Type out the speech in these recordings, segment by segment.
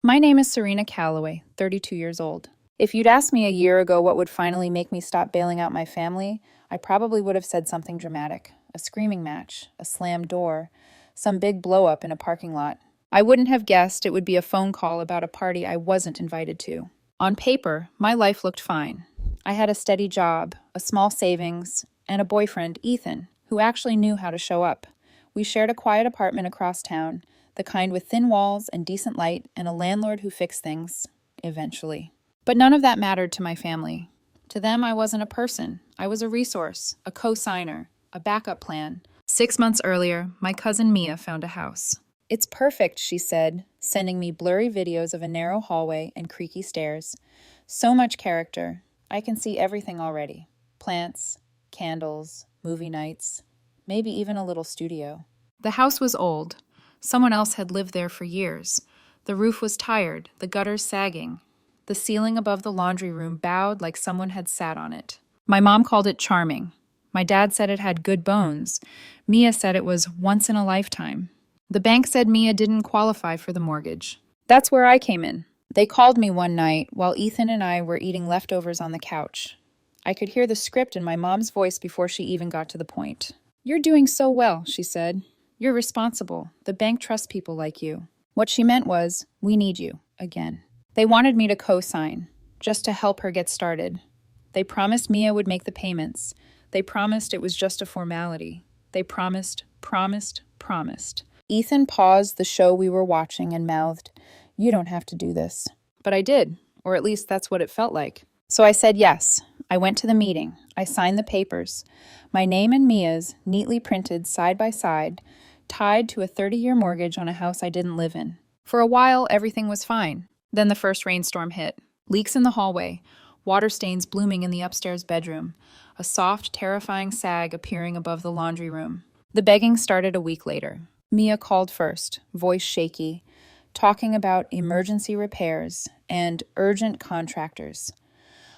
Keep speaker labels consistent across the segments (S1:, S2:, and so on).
S1: My name is Serena Calloway, 32 years old. If you'd asked me a year ago what would finally make me stop bailing out my family, I probably would have said something dramatic. A screaming match, a slammed door, some big blow up in a parking lot. I wouldn't have guessed it would be a phone call about a party I wasn't invited to. On paper, my life looked fine. I had a steady job, a small savings, and a boyfriend, Ethan, who actually knew how to show up. We shared a quiet apartment across town, the kind with thin walls and decent light, and a landlord who fixed things, eventually. But none of that mattered to my family. To them, I wasn't a person. I was a resource, a co-signer, a backup plan. 6 months earlier, my cousin Mia found a house. It's perfect, she said, sending me blurry videos of a narrow hallway and creaky stairs. So much character. I can see everything already. Plants, candles, movie nights, maybe even a little studio. The house was old. Someone else had lived there for years. The roof was tired, the gutters sagging. The ceiling above the laundry room bowed like someone had sat on it. My mom called it charming. My dad said it had good bones. Mia said it was once in a lifetime. The bank said Mia didn't qualify for the mortgage. That's where I came in. They called me one night while Ethan and I were eating leftovers on the couch. I could hear the script in my mom's voice before she even got to the point. "You're doing so well," she said. "You're responsible. The bank trusts people like you." What she meant was, "We need you, again." They wanted me to co-sign, just to help her get started. They promised Mia would make the payments. They promised it was just a formality. They promised. Ethan paused the show we were watching and mouthed, "You don't have to do this." But I did, or at least that's what it felt like. So I said yes. I went to the meeting. I signed the papers. My name and Mia's, neatly printed side by side, tied to a 30-year mortgage on a house I didn't live in. For a while, everything was fine. Then the first rainstorm hit. Leaks in the hallway, water stains blooming in the upstairs bedroom, a soft, terrifying sag appearing above the laundry room. The begging started a week later. Mia called first, voice shaky, talking about emergency repairs and urgent contractors.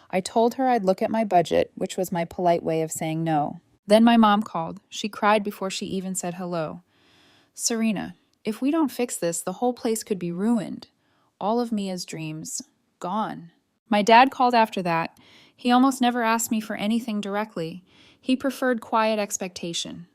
S1: I told her I'd look at my budget, which was my polite way of saying no. Then my mom called. She cried before she even said hello. "Serena, if we don't fix this, the whole place could be ruined. All of Mia's dreams, gone." My dad called after that. He almost never asked me for anything directly. He preferred quiet expectation.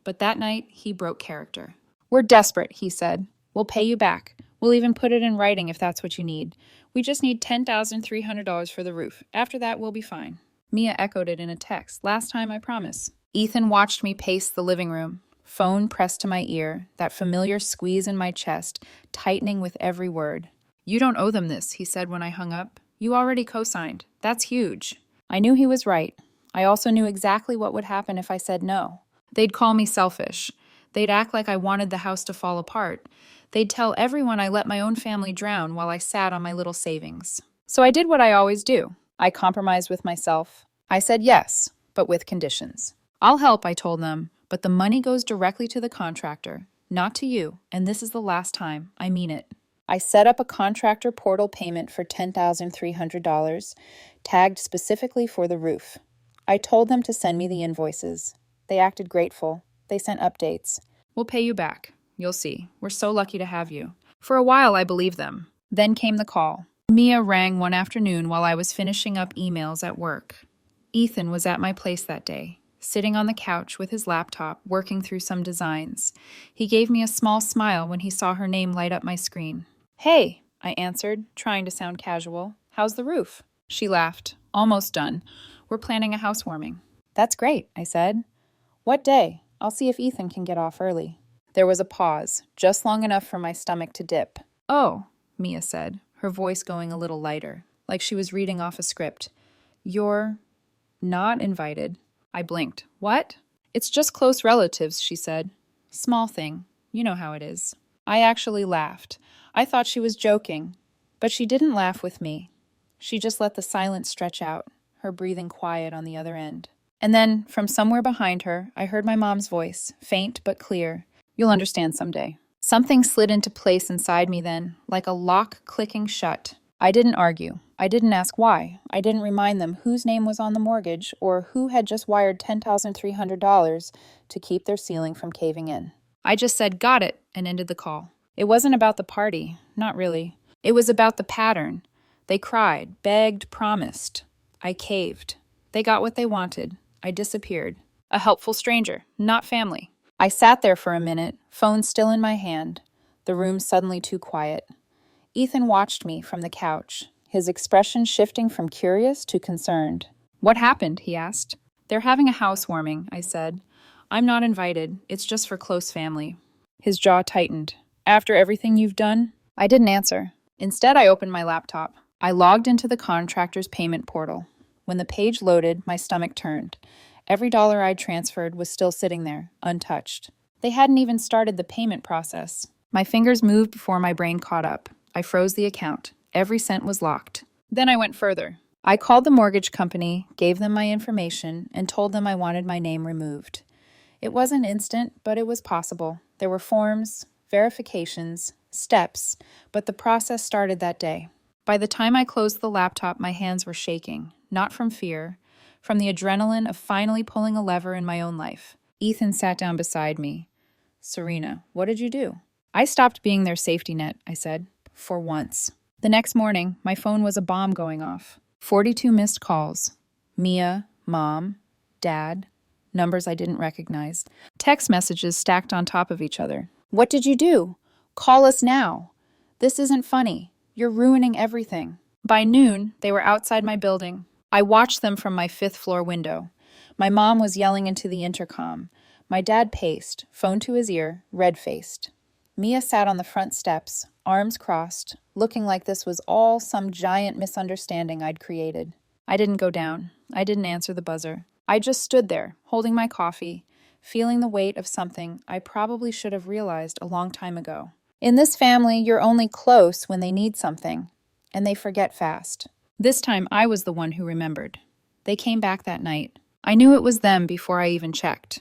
S1: But that night, he broke character. "We're desperate," he said. "We'll pay you back. We'll even put it in writing if that's what you need. We just need $10,300 for the roof. After that, we'll be fine." Mia echoed it in a text. "Last time, I promise." Ethan watched me pace the living room, phone pressed to my ear, that familiar squeeze in my chest, tightening with every word. "You don't owe them this," he said when I hung up. "You already co-signed. That's huge." I knew he was right. I also knew exactly what would happen if I said no. They'd call me selfish. They'd act like I wanted the house to fall apart. They'd tell everyone I let my own family drown while I sat on my little savings. So I did what I always do. I compromised with myself. I said yes, but with conditions. "I'll help," I told them, "but the money goes directly to the contractor, not to you, and this is the last time. I mean it." I set up a contractor portal payment for $10,300, tagged specifically for the roof. I told them to send me the invoices. They acted grateful. They sent updates. "We'll pay you back. You'll see. We're so lucky to have you." For a while, I believed them. Then came the call. Mia rang one afternoon while I was finishing up emails at work. Ethan was at my place that day, sitting on the couch with his laptop, working through some designs. He gave me a small smile when he saw her name light up my screen. "Hey," I answered, trying to sound casual. "How's the roof?" She laughed. "Almost done. We're planning a housewarming." "That's great," I said. "What day? I'll see if Ethan can get off early." There was a pause, just long enough for my stomach to dip. "Oh," Mia said, her voice going a little lighter, like she was reading off a script. "You're not invited." I blinked. "What?" "It's just close relatives," she said. "Small thing. You know how it is." I actually laughed. I thought she was joking, but she didn't laugh with me. She just let the silence stretch out, her breathing quiet on the other end. And then, from somewhere behind her, I heard my mom's voice, faint but clear. "You'll understand someday." Something slid into place inside me then, like a lock clicking shut. I didn't argue. I didn't ask why. I didn't remind them whose name was on the mortgage or who had just wired $10,300 to keep their ceiling from caving in. I just said, "Got it," and ended the call. It wasn't about the party. Not really. It was about the pattern. They cried, begged, promised. I caved. They got what they wanted. I disappeared. A helpful stranger, not family. I sat there for a minute, phone still in my hand. The room suddenly too quiet. Ethan watched me from the couch, his expression shifting from curious to concerned. "What happened?" he asked. "They're having a housewarming," I said. "I'm not invited. It's just for close family." His jaw tightened. "After everything you've done?" I didn't answer. Instead, I opened my laptop. I logged into the contractor's payment portal. When the page loaded, my stomach turned. Every dollar I'd transferred was still sitting there, untouched. They hadn't even started the payment process. My fingers moved before my brain caught up. I froze the account. Every cent was locked. Then I went further. I called the mortgage company, gave them my information, and told them I wanted my name removed. It wasn't instant, but it was possible. There were forms, verifications, steps, but the process started that day. By the time I closed the laptop, my hands were shaking, not from fear, from the adrenaline of finally pulling a lever in my own life. Ethan sat down beside me. "Serena, what did you do?" "I stopped being their safety net," I said, for once. The next morning, my phone was a bomb going off. 42 missed calls. Mia, Mom, Dad, numbers I didn't recognize. Text messages stacked on top of each other. "What did you do? Call us now. This isn't funny. You're ruining everything." By noon, they were outside my building. I watched them from my 5th-floor window. My mom was yelling into the intercom. My dad paced, phone to his ear, red-faced. Mia sat on the front steps, arms crossed, looking like this was all some giant misunderstanding I'd created. I didn't go down. I didn't answer the buzzer. I just stood there, holding my coffee, feeling the weight of something I probably should have realized a long time ago. In this family, you're only close when they need something, and they forget fast. This time, I was the one who remembered. They came back that night. I knew it was them before I even checked.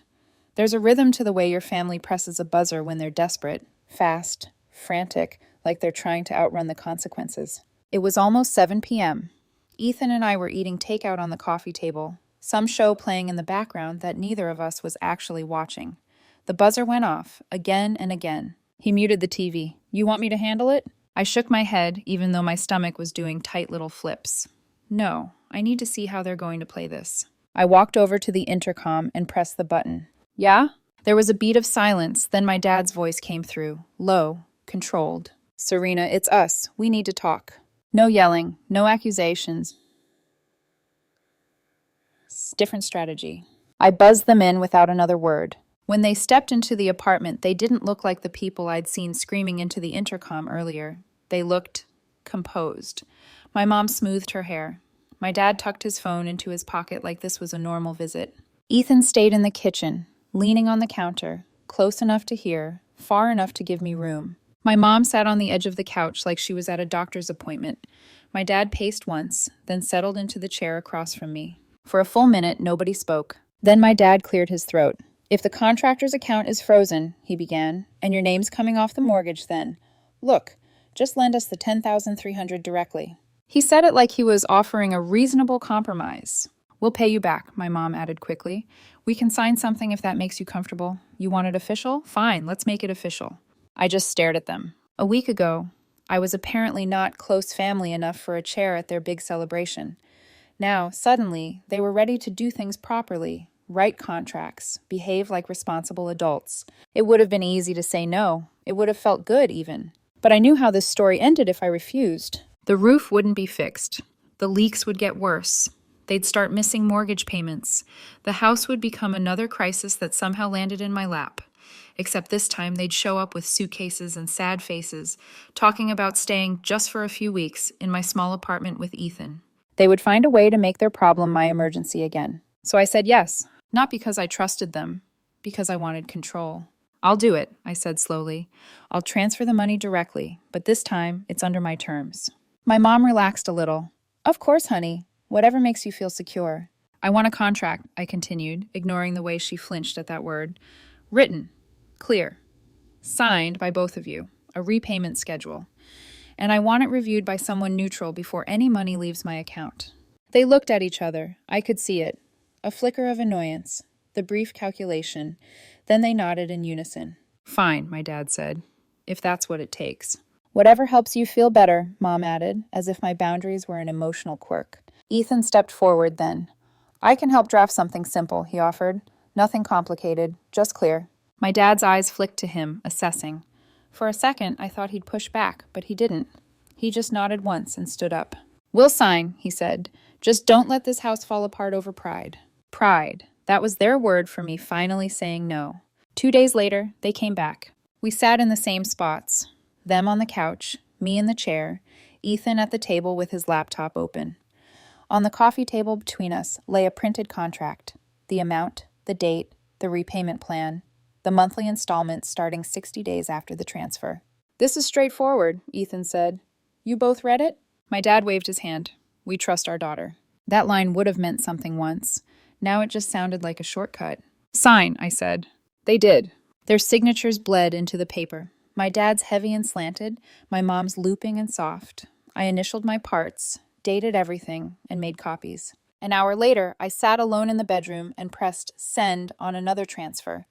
S1: There's a rhythm to the way your family presses a buzzer when they're desperate, fast, frantic, like they're trying to outrun the consequences. It was almost 7 p.m. Ethan and I were eating takeout on the coffee table, some show playing in the background that neither of us was actually watching. The buzzer went off, again and again. He muted the TV. "You want me to handle it?" I shook my head, even though my stomach was doing tight little flips. "No, I need to see how they're going to play this." I walked over to the intercom and pressed the button. "Yeah?" There was a beat of silence, then my dad's voice came through, low, controlled. "Serena, it's us. We need to talk." No yelling, no accusations. Different strategy. I buzzed them in without another word. When they stepped into the apartment, they didn't look like the people I'd seen screaming into the intercom earlier. They looked composed. My mom smoothed her hair. My dad tucked his phone into his pocket like this was a normal visit. Ethan stayed in the kitchen, leaning on the counter, close enough to hear, far enough to give me room. My mom sat on the edge of the couch like she was at a doctor's appointment. My dad paced once, then settled into the chair across from me. For a full minute, nobody spoke. Then my dad cleared his throat. "If the contractor's account is frozen," he began, "and your name's coming off the mortgage, then, look, just lend us the $10,300 directly." He said it like he was offering a reasonable compromise. "We'll pay you back," my mom added quickly. "We can sign something if that makes you comfortable. You want it official? Fine, let's make it official." I just stared at them. A week ago, I was apparently not close family enough for a chair at their big celebration. Now, suddenly, they were ready to do things properly, write contracts, behave like responsible adults. It would have been easy to say no. It would have felt good, even. But I knew how this story ended if I refused. The roof wouldn't be fixed. The leaks would get worse. They'd start missing mortgage payments. The house would become another crisis that somehow landed in my lap. Except this time they'd show up with suitcases and sad faces, talking about staying just for a few weeks in my small apartment with Ethan. They would find a way to make their problem my emergency again. So I said yes, not because I trusted them, because I wanted control. "I'll do it," I said slowly. "I'll transfer the money directly, but this time it's under my terms." My mom relaxed a little. "Of course, honey. Whatever makes you feel secure." "I want a contract," I continued, ignoring the way she flinched at that word. "Written. Clear. Signed by both of you. A repayment schedule. And I want it reviewed by someone neutral before any money leaves my account." They looked at each other. I could see it. A flicker of annoyance. The brief calculation. Then they nodded in unison. "Fine," my dad said. "If that's what it takes." Whatever helps you feel better, Mom added, as if my boundaries were an emotional quirk. Ethan stepped forward then. I can help draft something simple, he offered. Nothing complicated, just clear. My dad's eyes flicked to him, assessing. For a second, I thought he'd push back, but he didn't. He just nodded once and stood up. We'll sign, he said. Just don't let this house fall apart over pride. Pride. That was their word for me finally saying no. 2 days later, they came back. We sat in the same spots. Them on the couch, me in the chair, Ethan at the table with his laptop open. On the coffee table between us lay a printed contract. The amount, the date, the repayment plan, the monthly installments starting 60 days after the transfer. This is straightforward, Ethan said. You both read it? My dad waved his hand. We trust our daughter. That line would have meant something once. Now it just sounded like a shortcut. Sign, I said. They did. Their signatures bled into the paper. My dad's heavy and slanted, my mom's looping and soft. I initialed my parts, dated everything, and made copies. An hour later, I sat alone in the bedroom and pressed send on another transfer.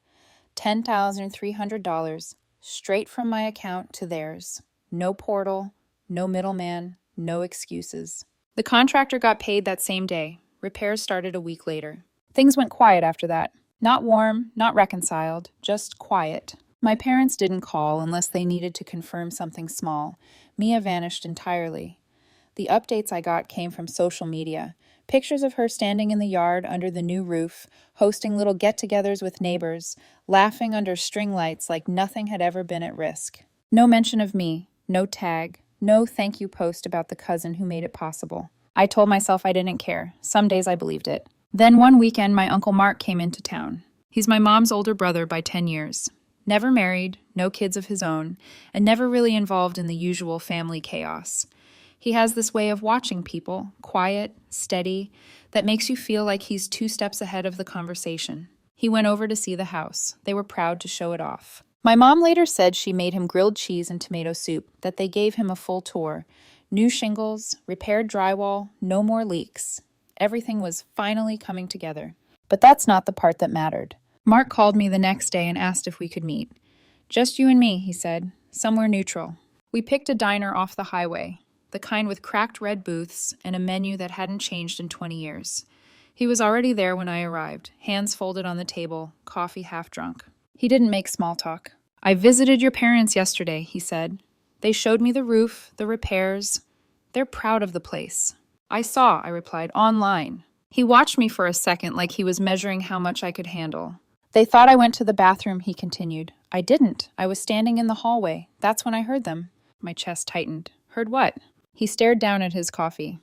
S1: $10,300, straight from my account to theirs. No portal, no middleman, no excuses. The contractor got paid that same day. Repairs started a week later. Things went quiet after that. Not warm, not reconciled, just quiet. My parents didn't call unless they needed to confirm something small. Mia vanished entirely. The updates I got came from social media. Pictures of her standing in the yard under the new roof, hosting little get-togethers with neighbors, laughing under string lights like nothing had ever been at risk. No mention of me, no tag, no thank you post about the cousin who made it possible. I told myself I didn't care. Some days I believed it. Then one weekend, my Uncle Mark came into town. He's my mom's older brother by 10 years. Never married, no kids of his own, and never really involved in the usual family chaos. He has this way of watching people, quiet, steady, that makes you feel like he's 2 steps ahead of the conversation. He went over to see the house. They were proud to show it off. My mom later said she made him grilled cheese and tomato soup, that they gave him a full tour. New shingles, repaired drywall, no more leaks. Everything was finally coming together. But that's not the part that mattered. Mark called me the next day and asked if we could meet. Just you and me, he said, somewhere neutral. We picked a diner off the highway, the kind with cracked red booths and a menu that hadn't changed in 20 years. He was already there when I arrived, hands folded on the table, coffee half drunk. He didn't make small talk. I visited your parents yesterday, he said. They showed me the roof, the repairs. They're proud of the place. I saw, I replied, online. He watched me for a second like he was measuring how much I could handle. They thought I went to the bathroom, he continued. I didn't. I was standing in the hallway. That's when I heard them. My chest tightened. Heard what? He stared down at his coffee.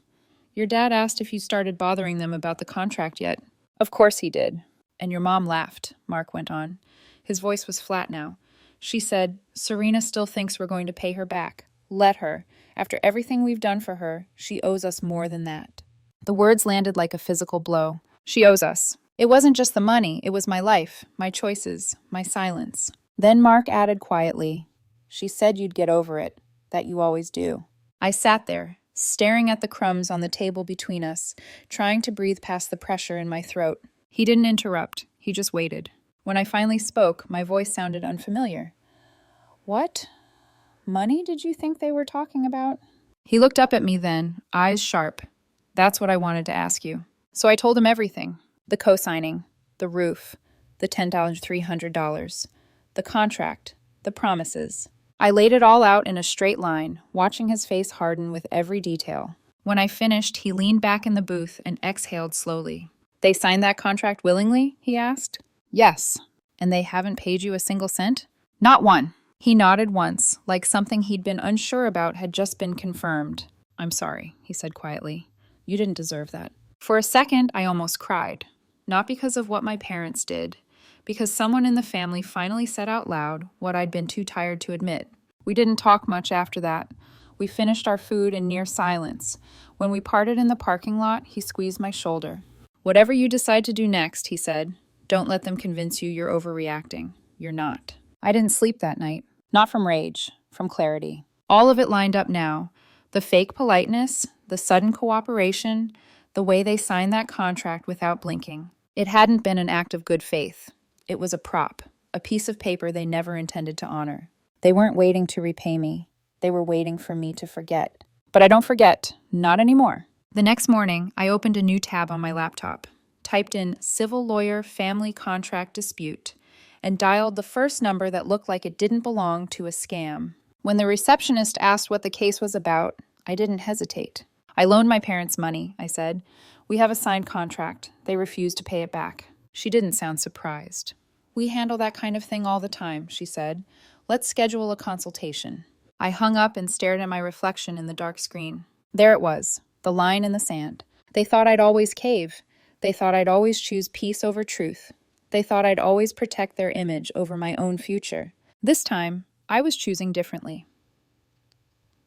S1: Your dad asked if you started bothering them about the contract yet. Of course he did. And your mom laughed, Mark went on. His voice was flat now. She said, Serena still thinks we're going to pay her back. Let her. After everything we've done for her, she owes us more than that. The words landed like a physical blow. She owes us. It wasn't just the money, it was my life, my choices, my silence. Then Mark added quietly, she said you'd get over it, that you always do. I sat there, staring at the crumbs on the table between us, trying to breathe past the pressure in my throat. He didn't interrupt, he just waited. When I finally spoke, my voice sounded unfamiliar. What? Money did you think they were talking about? He looked up at me then, eyes sharp. That's what I wanted to ask you. So I told him everything. The co-signing, the roof, the $10,300, the contract, the promises. I laid it all out in a straight line, watching his face harden with every detail. When I finished, he leaned back in the booth and exhaled slowly. They signed that contract willingly? He asked. Yes. And they haven't paid you a single cent? Not one. He nodded once, like something he'd been unsure about had just been confirmed. I'm sorry, he said quietly. You didn't deserve that. For a second, I almost cried. Not because of what my parents did, because someone in the family finally said out loud what I'd been too tired to admit. We didn't talk much after that. We finished our food in near silence. When we parted in the parking lot, he squeezed my shoulder. Whatever you decide to do next, he said, don't let them convince you you're overreacting. You're not. I didn't sleep that night. Not from rage, from clarity. All of it lined up now. The fake politeness, the sudden cooperation, the way they signed that contract without blinking. It hadn't been an act of good faith. It was a prop, a piece of paper they never intended to honor. They weren't waiting to repay me. They were waiting for me to forget. But I don't forget. Not anymore. The next morning, I opened a new tab on my laptop, typed in civil lawyer family contract dispute, and dialed the first number that looked like it didn't belong to a scam. When the receptionist asked what the case was about, I didn't hesitate. I loaned my parents money, I said. We have a signed contract. They refused to pay it back. She didn't sound surprised. We handle that kind of thing all the time, she said. Let's schedule a consultation. I hung up and stared at my reflection in the dark screen. There it was, the line in the sand. They thought I'd always cave. They thought I'd always choose peace over truth. They thought I'd always protect their image over my own future. This time, I was choosing differently.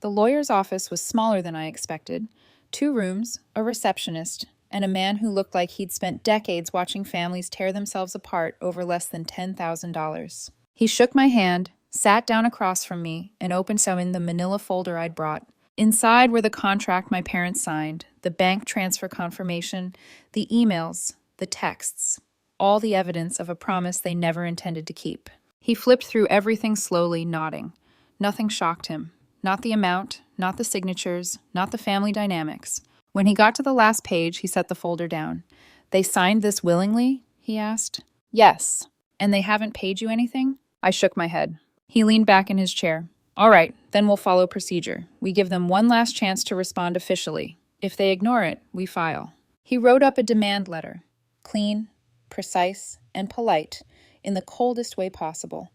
S1: The lawyer's office was smaller than I expected. 2 rooms, a receptionist, and a man who looked like he'd spent decades watching families tear themselves apart over less than $10,000. He shook my hand, sat down across from me, and opened some in the manila folder I'd brought. Inside were the contract my parents signed, the bank transfer confirmation, the emails, the texts, all the evidence of a promise they never intended to keep. He flipped through everything slowly, nodding. Nothing shocked him. Not the amount, not the signatures, not the family dynamics. When he got to the last page, he set the folder down. They signed this willingly? He asked. Yes. And they haven't paid you anything? I shook my head. He leaned back in his chair. All right, then we'll follow procedure. We give them one last chance to respond officially. If they ignore it, we file. He wrote up a demand letter. Clean, precise, and polite, in the coldest way possible.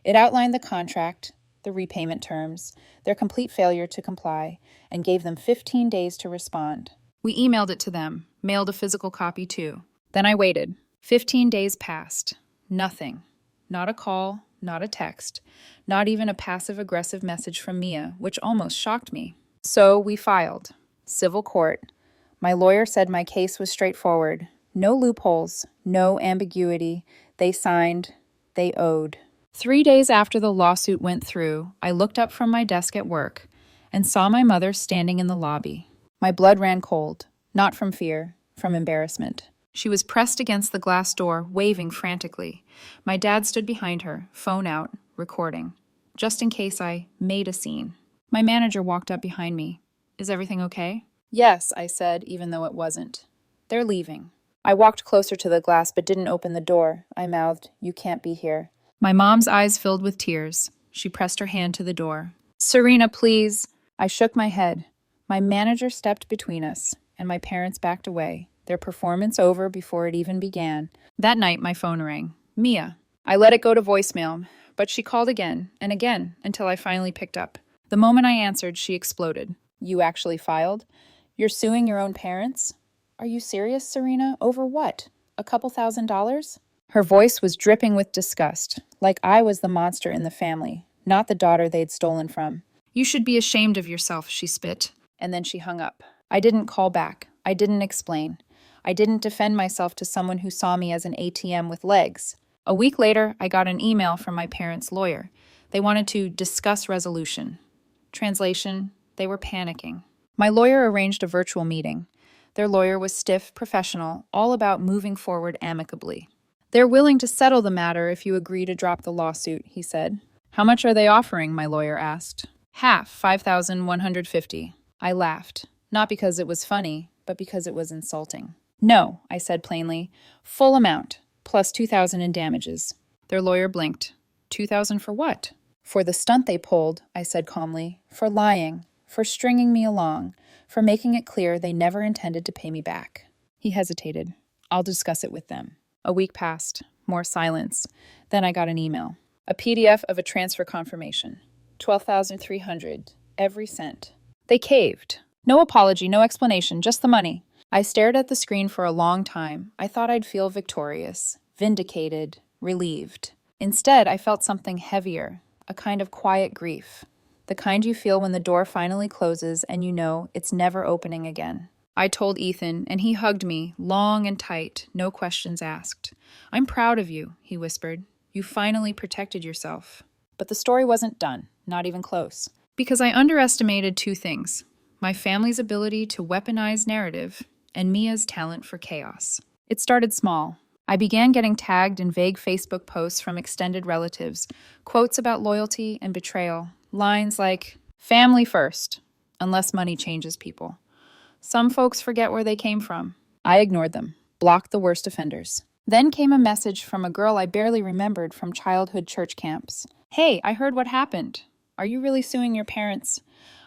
S1: It outlined the contract, the repayment terms, their complete failure to comply, and gave them 15 days to respond. We emailed it to them, mailed a physical copy too. Then I waited. 15 days passed. Nothing. Not a call, not a text, not even a passive-aggressive message from Mia, which almost shocked me. So we filed. Civil court. My lawyer said my case was straightforward. No loopholes, no ambiguity. They signed, they owed. 3 days after the lawsuit went through, I looked up from my desk at work and saw my mother standing in the lobby. My blood ran cold, not from fear, from embarrassment. She was pressed against the glass door, waving frantically. My dad stood behind her, phone out, recording, just in case I made a scene. My manager walked up behind me. Is everything okay? Yes, I said, even though it wasn't. They're leaving. I walked closer to the glass but didn't open the door. I mouthed, You can't be here. My mom's eyes filled with tears. She pressed her hand to the door. Serena, please. I shook my head. My manager stepped between us, and my parents backed away, their performance over before it even began. That night, my phone rang. Mia. I let it go to voicemail, but she called again and again until I finally picked up. The moment I answered, she exploded. You actually filed? You're suing your own parents? Are you serious, Serena? Over what? A couple $1,000s? Her voice was dripping with disgust, like I was the monster in the family, not the daughter they'd stolen from. You should be ashamed of yourself, she spit. And then she hung up. I didn't call back. I didn't explain. I didn't defend myself to someone who saw me as an ATM with legs. A week later, I got an email from my parents' lawyer. They wanted to discuss resolution. Translation, they were panicking. My lawyer arranged a virtual meeting. Their lawyer was stiff, professional, all about moving forward amicably. They're willing to settle the matter if you agree to drop the lawsuit, he said. How much are they offering? My lawyer asked. Half, $5,150. I laughed, not because it was funny, but because it was insulting. No, I said plainly. Full amount, plus $2,000 in damages. Their lawyer blinked. $2,000 for what? For the stunt they pulled, I said calmly. For lying, for stringing me along, for making it clear they never intended to pay me back. He hesitated. I'll discuss it with them. A week passed. More silence. Then I got an email. A PDF of a transfer confirmation. $12,300. Every cent. They caved. No apology, no explanation, just the money. I stared at the screen for a long time. I thought I'd feel victorious, vindicated, relieved. Instead, I felt something heavier, a kind of quiet grief. The kind you feel when the door finally closes and you know it's never opening again. I told Ethan, and he hugged me, long and tight, no questions asked. I'm proud of you, he whispered. You finally protected yourself. But the story wasn't done, not even close. Because I underestimated 2 things. My family's ability to weaponize narrative, and Mia's talent for chaos. It started small. I began getting tagged in vague Facebook posts from extended relatives, quotes about loyalty and betrayal, Lines like, family first, unless money changes people. Some folks forget where they came from. I ignored them, blocked the worst offenders. Then came a message from a girl I barely remembered from childhood church camps. Hey, I heard what happened. Are you really suing your parents?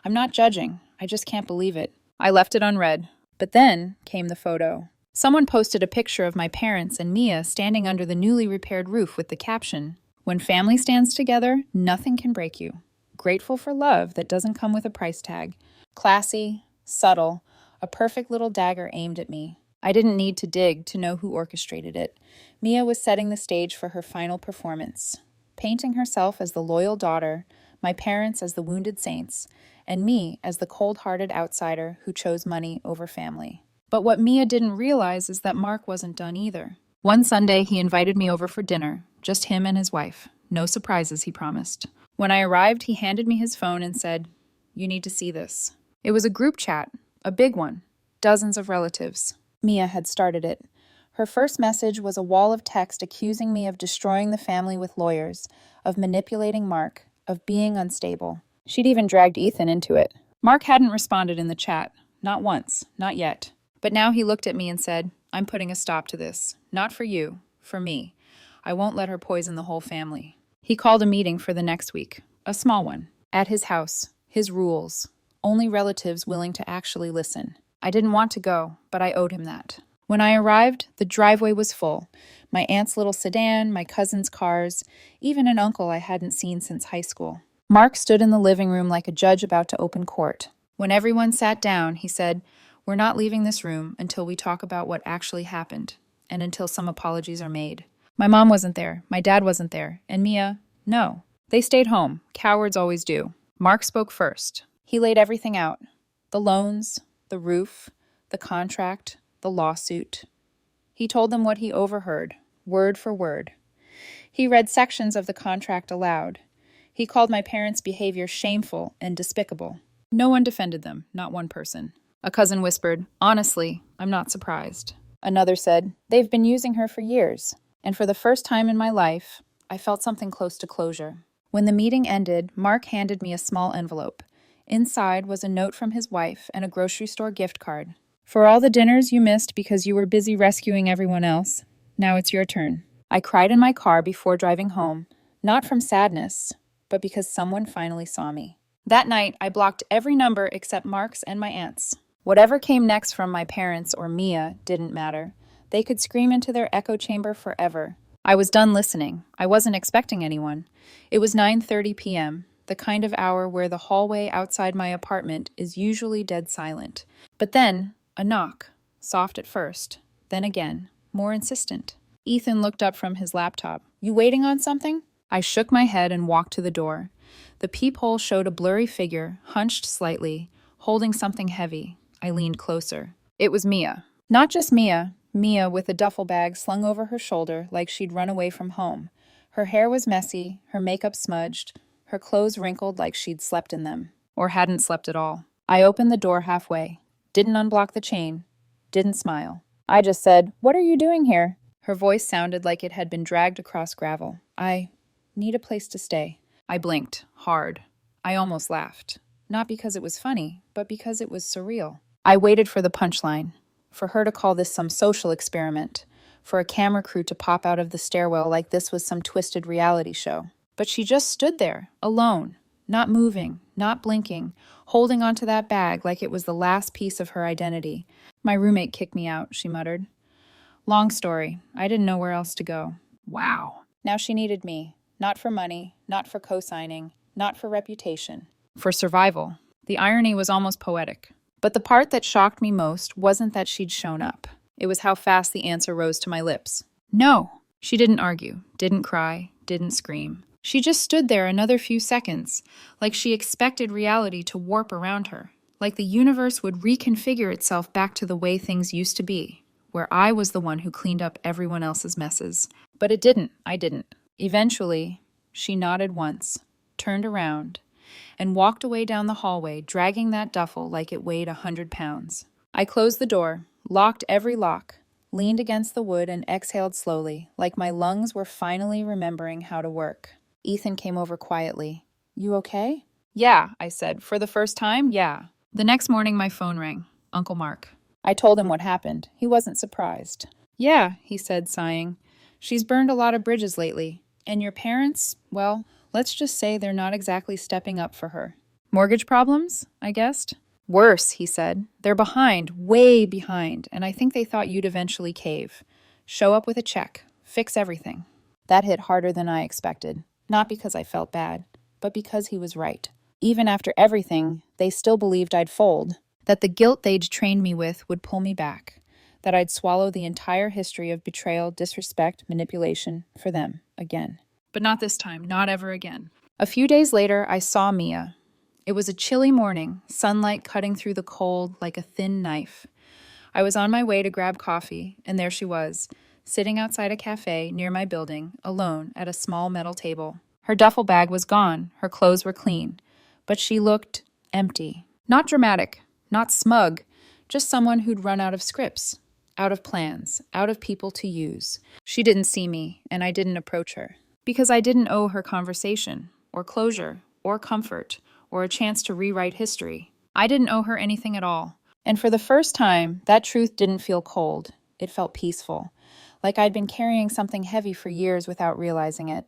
S1: I'm not judging. I just can't believe it. I left it unread. But then came the photo. Someone posted a picture of my parents and Mia standing under the newly repaired roof with the caption, "When family stands together, nothing can break you. Grateful for love that doesn't come with a price tag." Classy, subtle, a perfect little dagger aimed at me. I didn't need to dig to know who orchestrated it. Mia was setting the stage for her final performance, painting herself as the loyal daughter, my parents as the wounded saints, and me as the cold-hearted outsider who chose money over family. But what Mia didn't realize is that Mark wasn't done either. One Sunday, he invited me over for dinner, just him and his wife. No surprises, he promised. When I arrived, he handed me his phone and said, "You need to see this." It was a group chat, a big one, dozens of relatives. Mia had started it. Her first message was a wall of text accusing me of destroying the family with lawyers, of manipulating Mark, of being unstable. She'd even dragged Ethan into it. Mark hadn't responded in the chat. Not once. Not yet. But now he looked at me and said, "I'm putting a stop to this. Not for you. For me. I won't let her poison the whole family." He called a meeting for the next week. A small one. At his house. His rules. Only relatives willing to actually listen. I didn't want to go, but I owed him that. When I arrived, the driveway was full. My aunt's little sedan, my cousin's cars, even an uncle I hadn't seen since high school. Mark stood in the living room like a judge about to open court. When everyone sat down, he said, "We're not leaving this room until we talk about what actually happened, and until some apologies are made." My mom wasn't there, my dad wasn't there, and Mia, no. They stayed home. Cowards always do. Mark spoke first. He laid everything out. The loans, the roof, the contract, the lawsuit. He told them what he overheard, word for word. He read sections of the contract aloud. He called my parents' behavior shameful and despicable. No one defended them, not one person. A cousin whispered, "Honestly, I'm not surprised." Another said, "They've been using her for years." And for the first time in my life, I felt something close to closure. When the meeting ended, Mark handed me a small envelope. Inside was a note from his wife and a grocery store gift card. "For all the dinners you missed because you were busy rescuing everyone else, now it's your turn." I cried in my car before driving home, not from sadness, but because someone finally saw me. That night, I blocked every number except Mark's and my aunt's. Whatever came next from my parents or Mia didn't matter. They could scream into their echo chamber forever. I was done listening. I wasn't expecting anyone. It was 9:30 p.m., the kind of hour where the hallway outside my apartment is usually dead silent. But then, a knock, soft at first, then again, more insistent. Ethan looked up from his laptop. "You waiting on something?" I shook my head and walked to the door. The peephole showed a blurry figure, hunched slightly, holding something heavy. I leaned closer. It was Mia. Not just Mia. Mia with a duffel bag slung over her shoulder like she'd run away from home. Her hair was messy, her makeup smudged, her clothes wrinkled like she'd slept in them. Or hadn't slept at all. I opened the door halfway. Didn't unblock the chain. Didn't smile. I just said, "What are you doing here?" Her voice sounded like it had been dragged across gravel. "I need a place to stay." I blinked, hard. I almost laughed. Not because it was funny, but because it was surreal. I waited for the punchline. For her to call this some social experiment. For a camera crew to pop out of the stairwell like this was some twisted reality show. But she just stood there, alone, not moving, not blinking, holding onto that bag like it was the last piece of her identity. "My roommate kicked me out," she muttered. Long story. I didn't know where else to go. Wow. Now she needed me. Not for money, not for co-signing, not for reputation. For survival. The irony was almost poetic. But the part that shocked me most wasn't that she'd shown up. It was how fast the answer rose to my lips. No. She didn't argue, didn't cry, didn't scream. She just stood there another few seconds, like she expected reality to warp around her, like the universe would reconfigure itself back to the way things used to be, where I was the one who cleaned up everyone else's messes. But it didn't. I didn't. Eventually, she nodded once, turned around, and walked away down the hallway, dragging that duffel like it weighed 100 pounds. I closed the door, locked every lock, leaned against the wood and exhaled slowly, like my lungs were finally remembering how to work. Ethan came over quietly. "You okay?" Yeah, I said. For the first time, yeah. The next morning, my phone rang. Uncle Mark. I told him what happened. He wasn't surprised. Yeah, he said, sighing. She's burned a lot of bridges lately. And your parents, well, let's just say they're not exactly stepping up for her. Mortgage problems, I guessed. Worse, he said. They're behind, way behind, and I think they thought you'd eventually cave. Show up with a check. Fix everything. That hit harder than I expected. Not because I felt bad, but because he was right. Even after everything, they still believed I'd fold, that the guilt they'd trained me with would pull me back, that I'd swallow the entire history of betrayal, disrespect, manipulation for them again. But not this time, not ever again. A few days later, I saw Mia. It was a chilly morning, sunlight cutting through the cold like a thin knife. I was on my way to grab coffee, and there she was, sitting outside a cafe near my building, alone at a small metal table. Her duffel bag was gone, her clothes were clean, but she looked empty. Not dramatic, not smug, just someone who'd run out of scripts, out of plans, out of people to use. She didn't see me, and I didn't approach her, because I didn't owe her conversation, or closure, or comfort, or a chance to rewrite history. I didn't owe her anything at all. And for the first time, that truth didn't feel cold. It felt peaceful, like I'd been carrying something heavy for years without realizing it,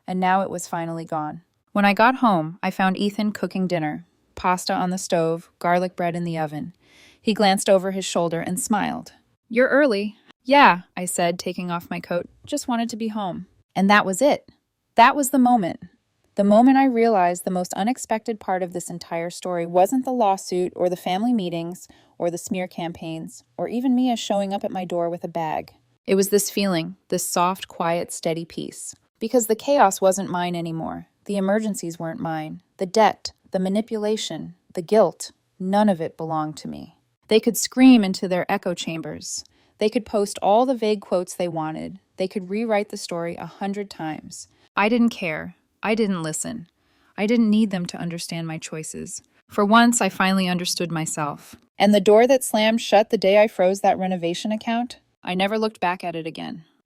S1: and now it was finally gone. When I got home, I found Ethan cooking dinner, pasta on the stove, garlic bread in the oven. He glanced over his shoulder and smiled. You're early. Yeah, I said, taking off my coat. Just wanted to be home. And that was it. That was the moment. The moment I realized the most unexpected part of this entire story wasn't the lawsuit or the family meetings or the smear campaigns or even Mia showing up at my door with a bag. It was this feeling, this soft, quiet, steady peace. Because the chaos wasn't mine anymore. The emergencies weren't mine. The debt, the manipulation, the guilt, none of it belonged to me. They could scream into their echo chambers. They could post all the vague quotes they wanted. They could rewrite the story 100 times. I didn't care. I didn't listen. I didn't need them to understand my choices. For once, I finally understood myself. And the door that slammed shut the day I froze that renovation account, I never looked back at it again.